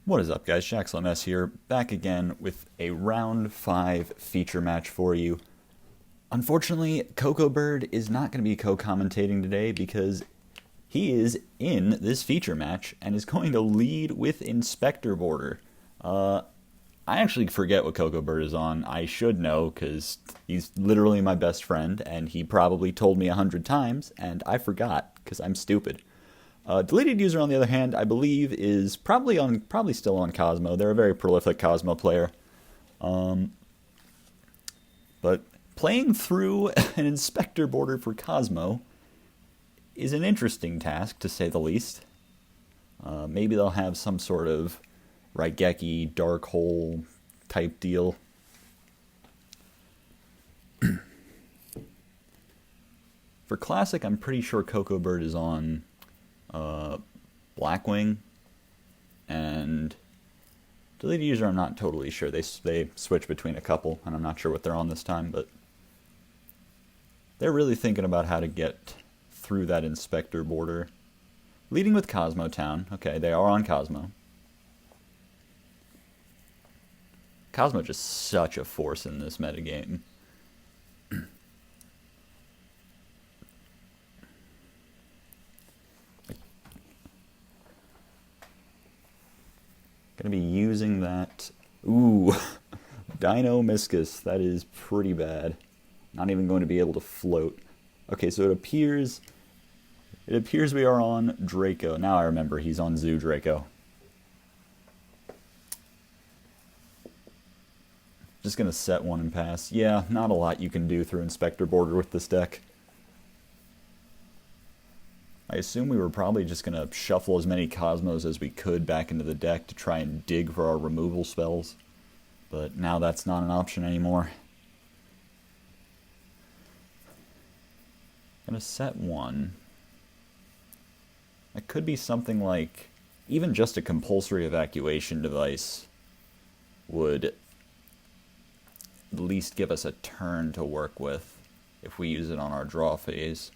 What is up, guys? Shaxlms here, back again with a round 5 feature match for you. Unfortunately, Coco Bird is not going to be co-commentating today because he is in this feature match and is going to lead with Inspector Border. I actually forget what Coco Bird is on. I should know because he's literally my best friend and he probably told me 100 times and I forgot because I'm stupid. Deleted User, on the other hand, I believe is probably still on Kozmo. They're a very prolific Kozmo player. But playing through an Inspector Border for Kozmo is an interesting task, to say the least. Maybe they'll have some sort of Raigeki dark hole type deal. For Classic, I'm pretty sure Coco Bird is on Blackwing, and Deleted User, I'm not totally sure. They switch between a couple, and I'm not sure what they're on this time, but they're really thinking about how to get through that Inspector Border. Leading with Cosmo Town. Okay, they are on Cosmo. Cosmo just such a force in this metagame. Gonna be using that. Ooh, Dino Miscus. That is pretty bad. Not even going to be able to float. Okay, so it appears we are on Draco. Now I remember he's on ZooDraco. Just gonna set one and pass. Yeah, not a lot you can do through Inspector Border with this deck. I assume we were probably just going to shuffle as many Cosmos as we could back into the deck to try and dig for our removal spells. But now that's not an option anymore. Going to set one. It could be something like, even just a compulsory evacuation device would at least give us a turn to work with if we use it on our draw phase.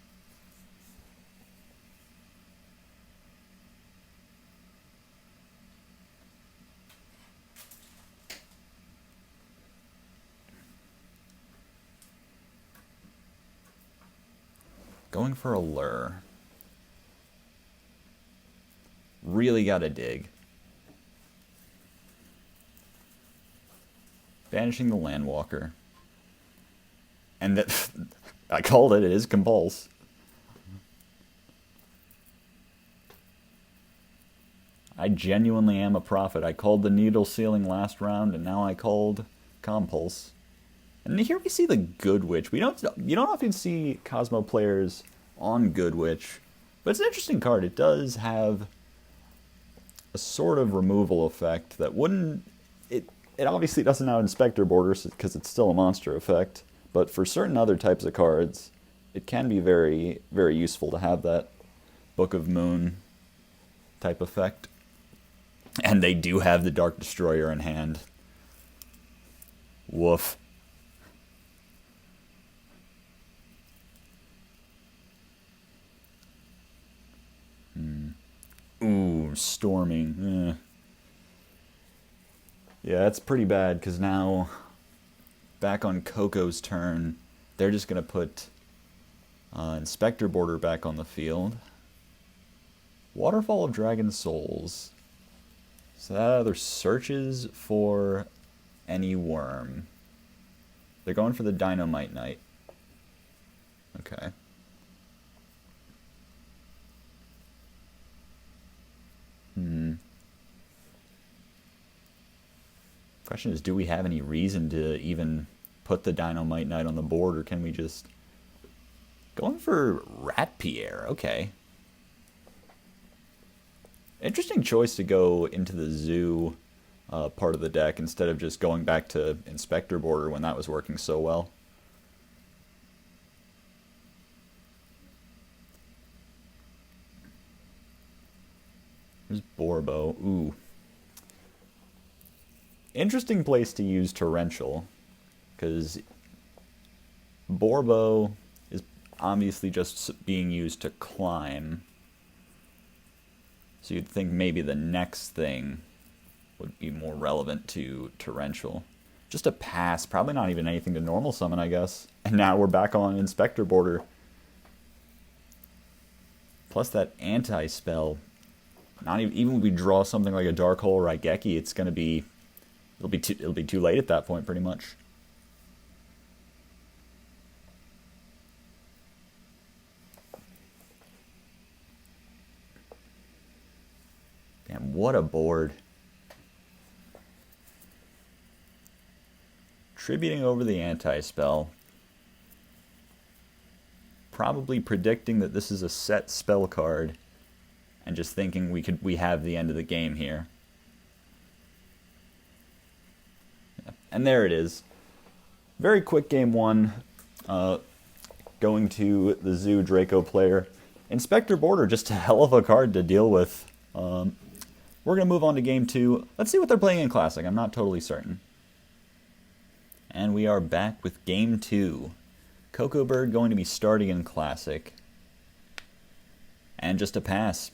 Going for a lure. Really gotta dig. Banishing the Landwalker. And that I called it, it is compulse. I genuinely am a prophet. I called the Needle Sealing last round, and now I called Compulse. And here we see the Good Witch. You don't often see Cosmo players on Good Witch, but it's an interesting card. It does have a sort of removal effect that wouldn't... It obviously doesn't have Inspector Borders because it's still a monster effect, but for certain other types of cards, it can be very, very useful to have that Book of Moon type effect. And they do have the Dark Destroyer in hand. Woof. Ooh, storming. Yeah, that's pretty bad, because now, back on Coco's turn, they're just going to put Inspector Border back on the field. Waterfall of Dragon Souls. So that either searches for any worm. They're going for the Dynamite Knight. Okay. Question is, do we have any reason to even put the Dynamite Knight on the board, or can we just... Going for Rat Pierre, okay. Interesting choice to go into the zoo part of the deck instead of just going back to Inspector Border when that was working so well. There's Borbo. Ooh. Interesting place to use Torrential, because Borbo is obviously just being used to climb. So you'd think maybe the next thing would be more relevant to torrential. Just a pass, probably not even anything to normal summon, I guess. And now we're back on Inspector border. Plus that anti-spell. Not even if we draw something like a Dark Hole or Raigeki, it's gonna be it'll be too late at that point, pretty much. Damn, what a board. Tributing over the anti-spell. Probably predicting that this is a set spell card and just thinking we have the end of the game here. Yeah. And there it is. Very quick game one. Going to the ZooDraco player. Inspector Border, just a hell of a card to deal with. We're going to move on to game two. Let's see what they're playing in Classic. I'm not totally certain. And we are back with game two. Coco Bird going to be starting in Classic. And just a pass.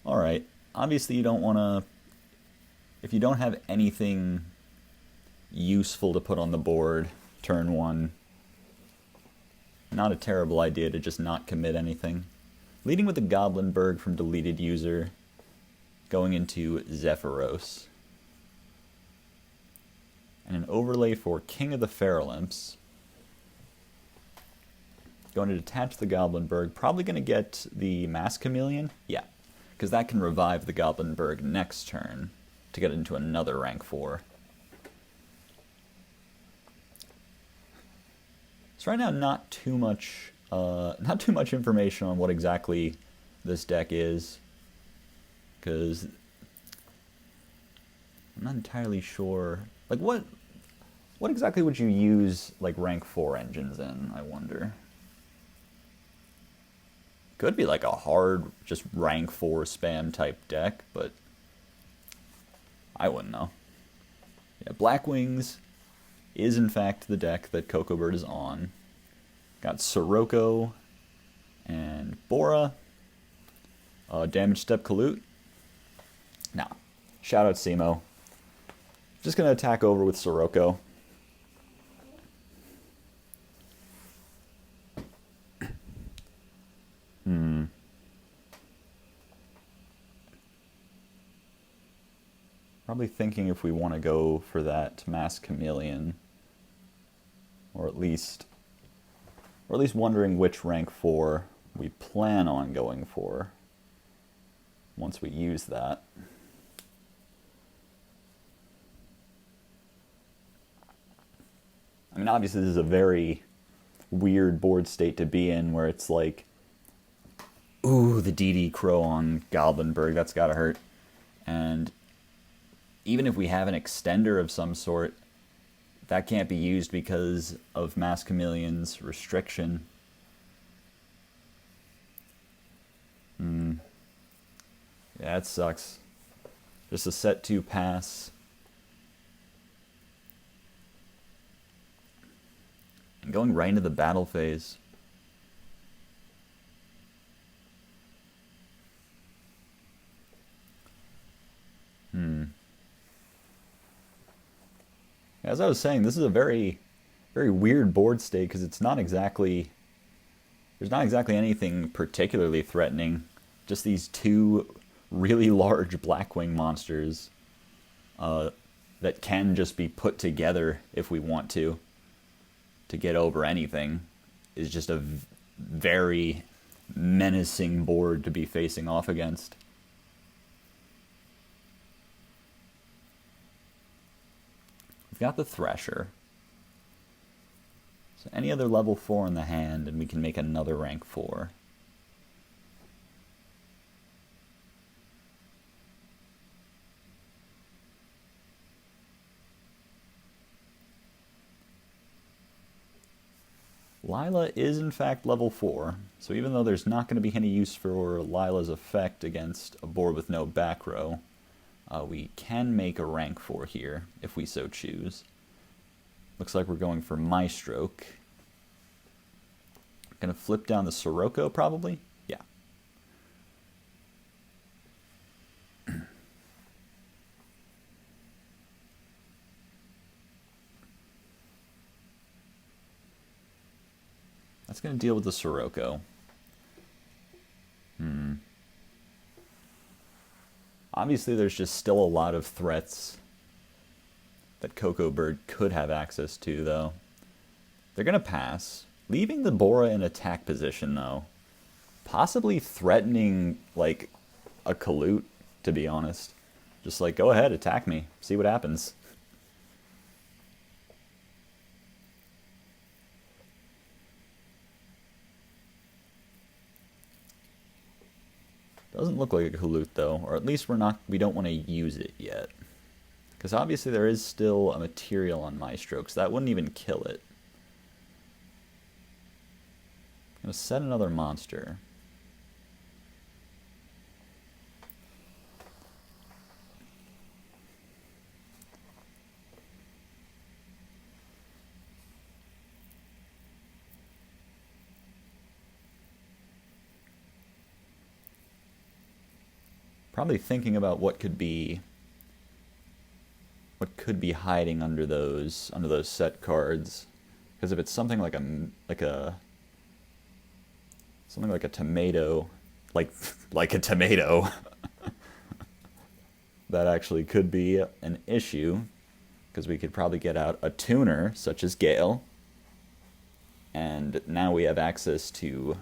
Alright. Obviously you don't want to... If you don't have anything useful to put on the board turn one, not a terrible idea to just not commit anything. Leading with the Goblinberg from deleted user. Going into Zephyros. And an overlay for King of the Feral Imps. Going to detach the Goblinberg. Probably going to get the Mass Chameleon. Yeah, because that can revive the Goblinberg next turn to get into another rank 4. So right now, not too much information on what exactly this deck is, because I'm not entirely sure. Like, what exactly would you use, like, rank 4 engines in, I wonder? Could be, like, a hard, just rank 4 spam type deck, but I wouldn't know. Yeah, Blackwings is, in fact, the deck that Coco Bird is on. Got Sirocco and Bora. Damage Step Kalut. Nah. Shout out Simo. Just going to attack over with Sirocco. Probably thinking if we want to go for that Mass Chameleon, or at least wondering which rank 4 we plan on going for once we use that. I mean, obviously this is a very weird board state to be in, where it's like, ooh, the DD Crow on Goblinberg, that's gotta hurt. And even if we have an extender of some sort, that can't be used because of Mass Chameleon's restriction. Yeah, that sucks. Just a set 2 pass. And going right into the battle phase. As I was saying, this is a very, very weird board state, because it's not exactly... There's not exactly anything particularly threatening. Just these 2 really large Blackwing monsters that can just be put together if we want to get over anything. Is just a very menacing board to be facing off against. We've got the Thresher. So any other level 4 in the hand, and we can make another rank 4. Lila is in fact level 4, so even though there's not going to be any use for Lila's effect against a board with no back row, we can make a rank 4 here, if we so choose. Looks like we're going for Maestroke. Gonna flip down the Sirocco, probably? Yeah. That's going to deal with the Sirocco. Obviously, there's just still a lot of threats that Cocoa Bird could have access to, though. They're going to pass, leaving the Bora in attack position, though. Possibly threatening, like, a Kalute, to be honest. Just like, go ahead, attack me. See what happens. Doesn't look like a Kalute, though. Or at least we don't want to use it yet. Because obviously there is still a material on Maestro, so that wouldn't even kill it. I'm going to set another monster. Probably thinking about what could be hiding under those set cards, because if it's something like a tomato, like a tomato, that actually could be an issue, because we could probably get out a tuner such as Gale, and now we have access to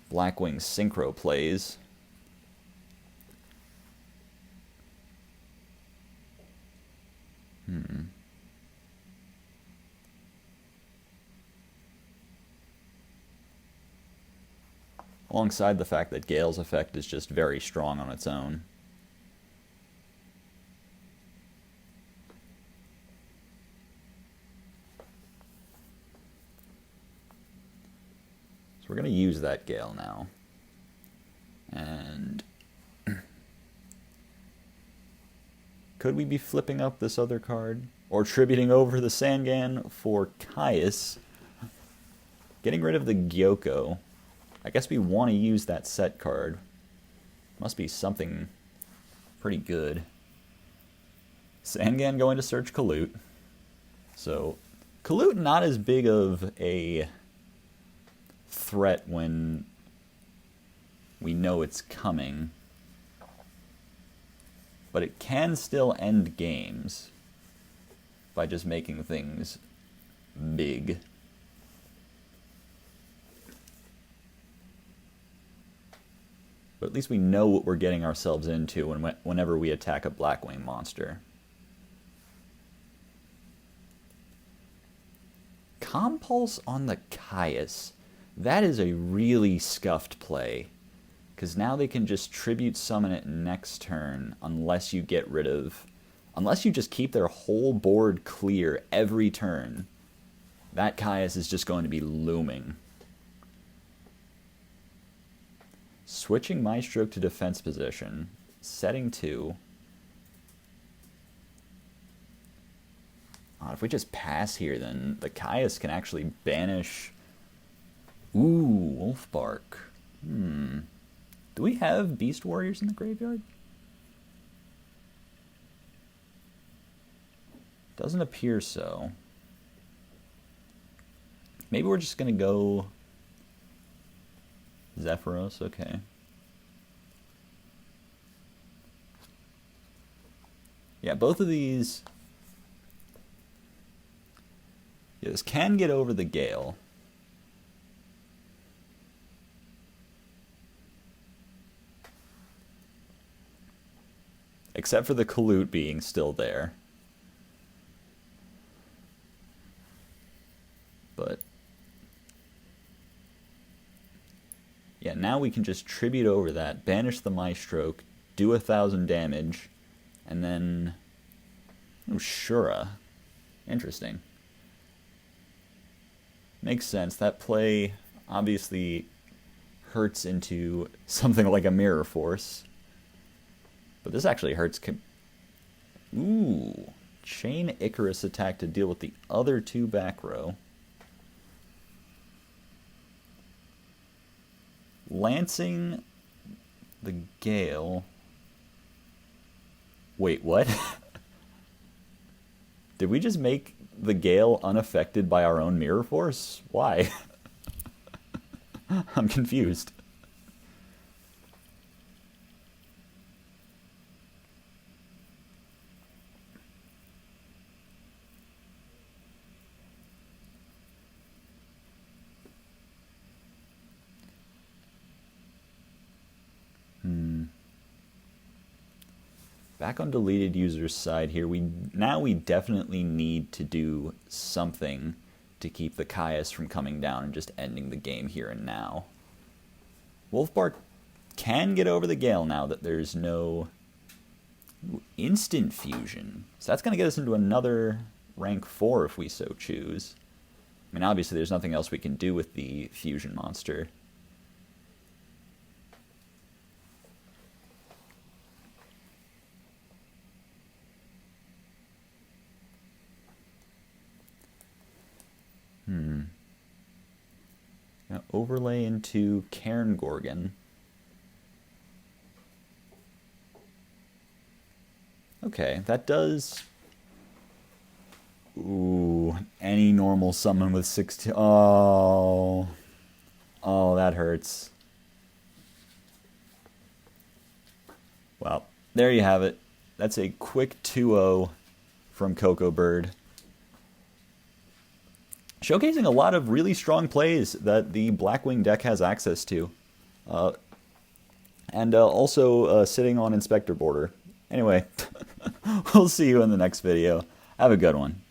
Blackwing synchro plays. Alongside the fact that Gale's effect is just very strong on its own. So we're going to use that Gale now. And could we be flipping up this other card? Or tributing over the Sangan for Caius? Getting rid of the Gyoko. I guess we want to use that set card. Must be something pretty good. Sangan going to search Kalute. So, Kalute not as big of a threat when we know it's coming. But it can still end games by just making things big. But at least we know what we're getting ourselves into whenever we attack a Blackwing monster. Compulse on the Caius. That is a really scuffed play. Because now they can just tribute summon it next turn unless you get rid of... Unless you just keep their whole board clear every turn. That Caius is just going to be looming. Switching Maestro to defense position. Setting 2. If we just pass here, then the Caius can actually banish... Ooh, Wolfbark. Do we have Beast Warriors in the graveyard? Doesn't appear so. Maybe we're just going to go Zephyros, okay. Yeah, both of these... Yeah, this can get over the Gale. Except for the Kalute being still there. But... yeah, now we can just tribute over that, banish the Maestro, do 1,000 damage, and then... oh, Shura. Interesting. Makes sense. That play obviously hurts into something like a Mirror Force. But this actually hurts... ooh. Chain Icarus attack to deal with the other 2 back row. Lancing the Gale. Wait, what? Did we just make the Gale unaffected by our own Mirror Force? Why? I'm confused. Back on deleted users side here, we definitely need to do something to keep the Caius from coming down and just ending the game here and now. Wolfbark can get over the Gale now that there's no instant fusion. So that's going to get us into another rank 4 if we so choose. I mean, obviously there's nothing else we can do with the fusion monster. Now overlay into Cairn Gorgon. Okay, that does... Ooh, any normal summon with 16... Oh, that hurts. Well, there you have it. That's a quick 2-0 from Coco Bird. Showcasing a lot of really strong plays that the Blackwing deck has access to. And also sitting on Inspector Border. Anyway, we'll see you in the next video. Have a good one.